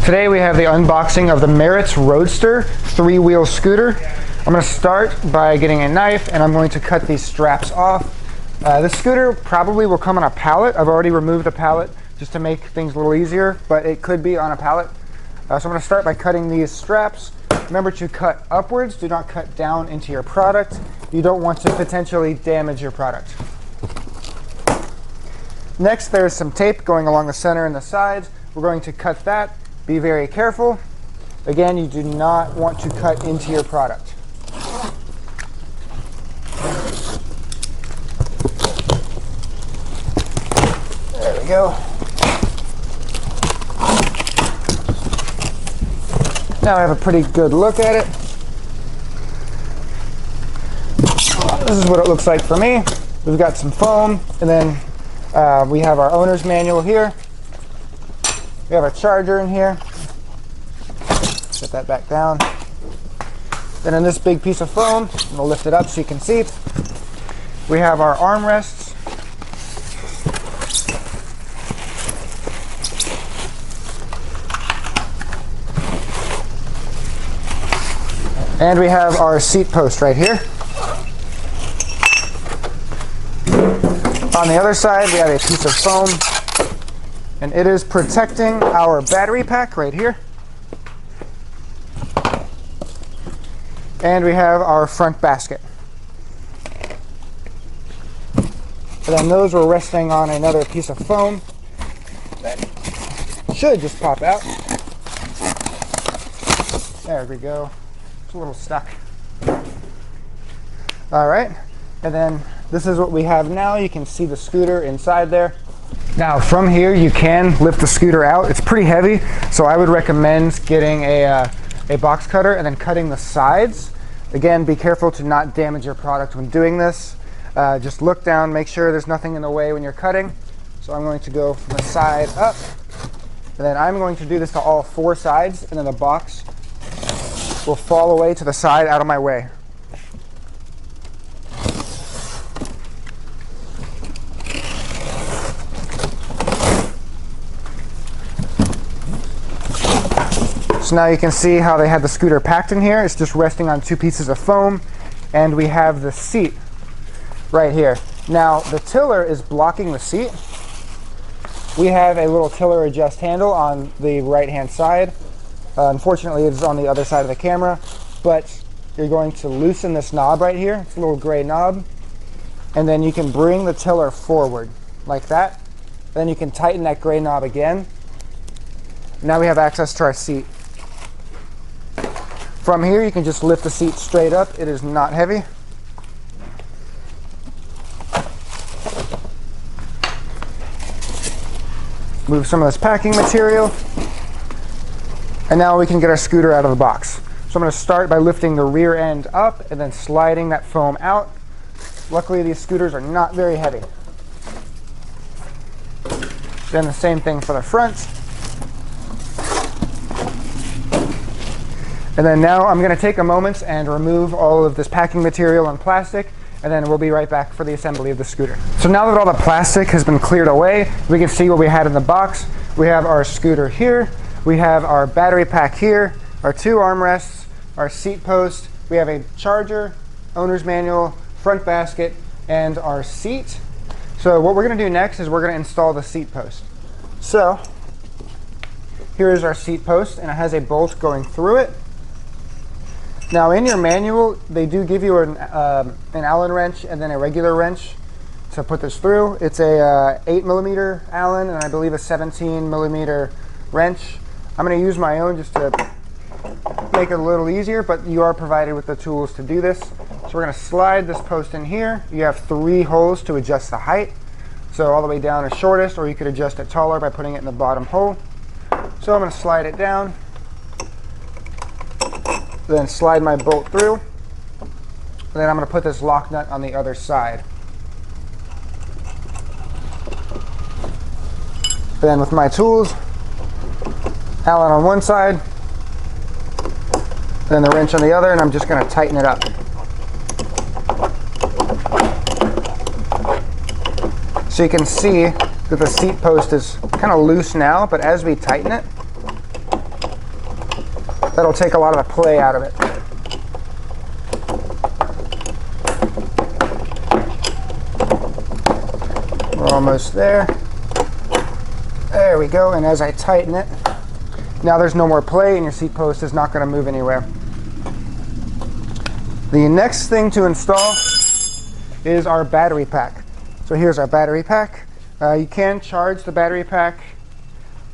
Today we have the unboxing of the Marc Roadster 3-wheel scooter. I'm going to start by getting a knife and I'm going to cut these straps off. This scooter probably will come on a pallet. I've already removed the pallet just to make things a little easier, but it could be on a pallet. So I'm going to start by cutting these straps. Remember to cut upwards, do not cut down into your product. You don't want to potentially damage your product. Next, there's some tape going along the center and the sides. We're going to cut that. Be very careful. Again, you do not want to cut into your product. There we go. Now I have a pretty good look at it. This is what it looks like for me. We've got some foam, and then we have our owner's manual here. We have our charger in here. Set that back down. Then in this big piece of foam, I'm gonna lift it up so you can see. We have our armrests. And we have our seat post right here. On the other side, we have a piece of foam, and it is protecting our battery pack right here. And we have our front basket. And then those were resting on another piece of foam that should just pop out. There we go. It's a little stuck. All right, and then this is what we have now. You can see the scooter inside there. Now from here you can lift the scooter out. It's pretty heavy, so I would recommend getting a box cutter and then cutting the sides. Again, be careful to not damage your product when doing this. Just look down, make sure there's nothing in the way when you're cutting. So I'm going to go from the side up, and then I'm going to do this to all 4 sides, and then the box will fall away to the side out of my way. So now you can see how they had the scooter packed in here. It's just resting on 2 pieces of foam, and we have the seat right here. Now the tiller is blocking the seat. We have a little tiller adjust handle on the right hand side. Unfortunately, it's on the other side of the camera, but you're going to loosen this knob right here. It's a little gray knob, and then you can bring the tiller forward like that. Then you can tighten that gray knob again. Now we have access to our seat. From here, you can just lift the seat straight up. It is not heavy. Move some of this packing material. And now we can get our scooter out of the box. So I'm going to start by lifting the rear end up and then sliding that foam out. Luckily, these scooters are not very heavy. Then the same thing for the front. And then now I'm going to take a moment and remove all of this packing material and plastic, and then we'll be right back for the assembly of the scooter. So now that all the plastic has been cleared away, we can see what we had in the box. We have our scooter here, we have our battery pack here, our 2 armrests, our seat post, we have a charger, owner's manual, front basket, and our seat. So what we're going to do next is we're going to install the seat post. So here is our seat post, and it has a bolt going through it. Now in your manual, they do give you an Allen wrench and then a regular wrench to put this through. It's a 8mm Allen and I believe a 17mm wrench. I'm going to use my own just to make it a little easier, but you are provided with the tools to do this. So we're going to slide this post in here. You have 3 holes to adjust the height. So all the way down is shortest, or you could adjust it taller by putting it in the bottom hole. So I'm going to slide it down. Then slide my bolt through, and then I'm going to put this lock nut on the other side. Then with my tools, Allen on one side, then the wrench on the other, and I'm just going to tighten it up. So you can see that the seat post is kind of loose now, but as we tighten it, That'll take a lot of the play out of it. We're almost there. There we go, and as I tighten it, now there's no more play and your seat post is not going to move anywhere. The next thing to install is our battery pack. So here's our battery pack. You can charge the battery pack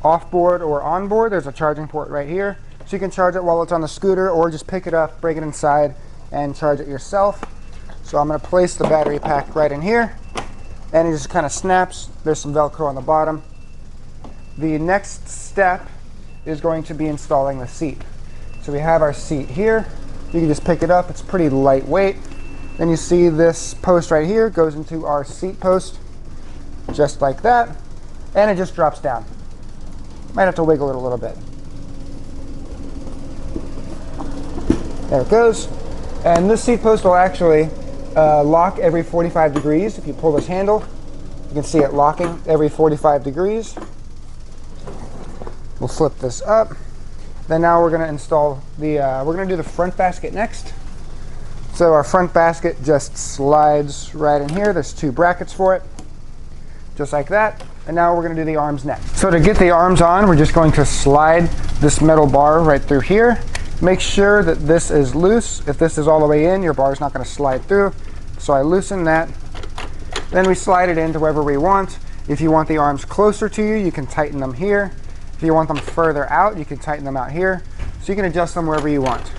off-board or on-board. There's a charging port right here. So you can charge it while it's on the scooter or just pick it up, break it inside, and charge it yourself. So I'm going to place the battery pack right in here, and it just kind of snaps. There's some Velcro on the bottom. The next step is going to be installing the seat. So we have our seat here. You can just pick it up. It's pretty lightweight. Then you see this post right here goes into our seat post, just like that, and it just drops down. Might have to wiggle it a little bit. There it goes. And this seat post will actually lock every 45 degrees. If you pull this handle, you can see it locking every 45 degrees. We'll flip this up. Then now we're going to install the, we're going to do the front basket next. So our front basket just slides right in here. There's 2 brackets for it, just like that. And now we're going to do the arms next. So to get the arms on, we're just going to slide this metal bar right through here. Make sure that this is loose. If this is all the way in, your bar is not going to slide through. So I loosen that. Then we slide it into wherever we want. If you want the arms closer to you, you can tighten them here. If you want them further out, you can tighten them out here. So you can adjust them wherever you want.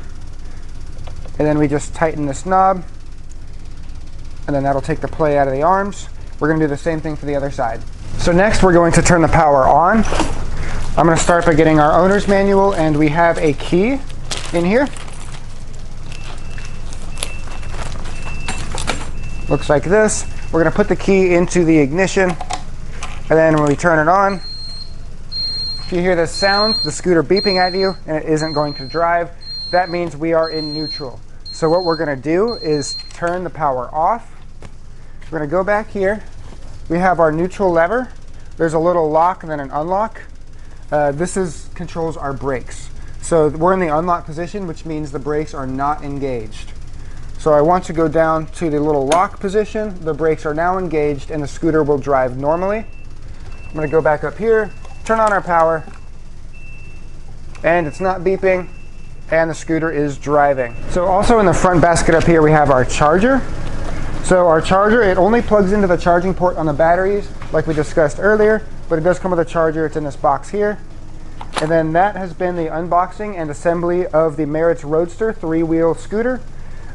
And then we just tighten this knob, and then that'll take the play out of the arms. We're going to do the same thing for the other side. So next we're going to turn the power on. I'm going to start by getting our owner's manual, and we have a key in here. Looks like this. We're going to put the key into the ignition, and then when we turn it on, if you hear this sound, the scooter beeping at you, and it isn't going to drive, that means we are in neutral. So what we're going to do is turn the power off. We're going to go back here. We have our neutral lever. There's a little lock and then an unlock. This controls our brakes. So we're in the unlock position, which means the brakes are not engaged. So I want to go down to the little lock position. The brakes are now engaged and the scooter will drive normally. I'm going to go back up here, turn on our power, and it's not beeping, and the scooter is driving. So also in the front basket up here we have our charger. So our charger, it only plugs into the charging port on the batteries like we discussed earlier, but it does come with a charger. It's in this box here. And then that has been the unboxing and assembly of the Marc Roadster 3-wheel scooter.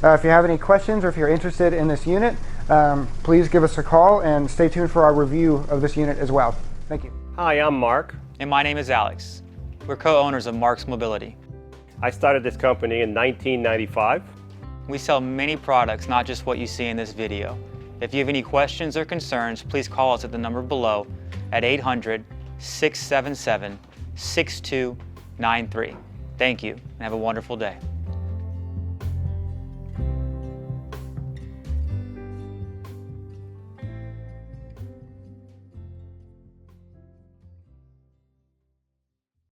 If you have any questions or if you're interested in this unit, please give us a call and stay tuned for our review of this unit as well. Thank you. Hi, I'm Mark. And my name is Alex. We're co-owners of Marc's Mobility. I started this company in 1995. We sell many products, not just what you see in this video. If you have any questions or concerns, please call us at the number below at 800-677-6293. Thank you, and have a wonderful day.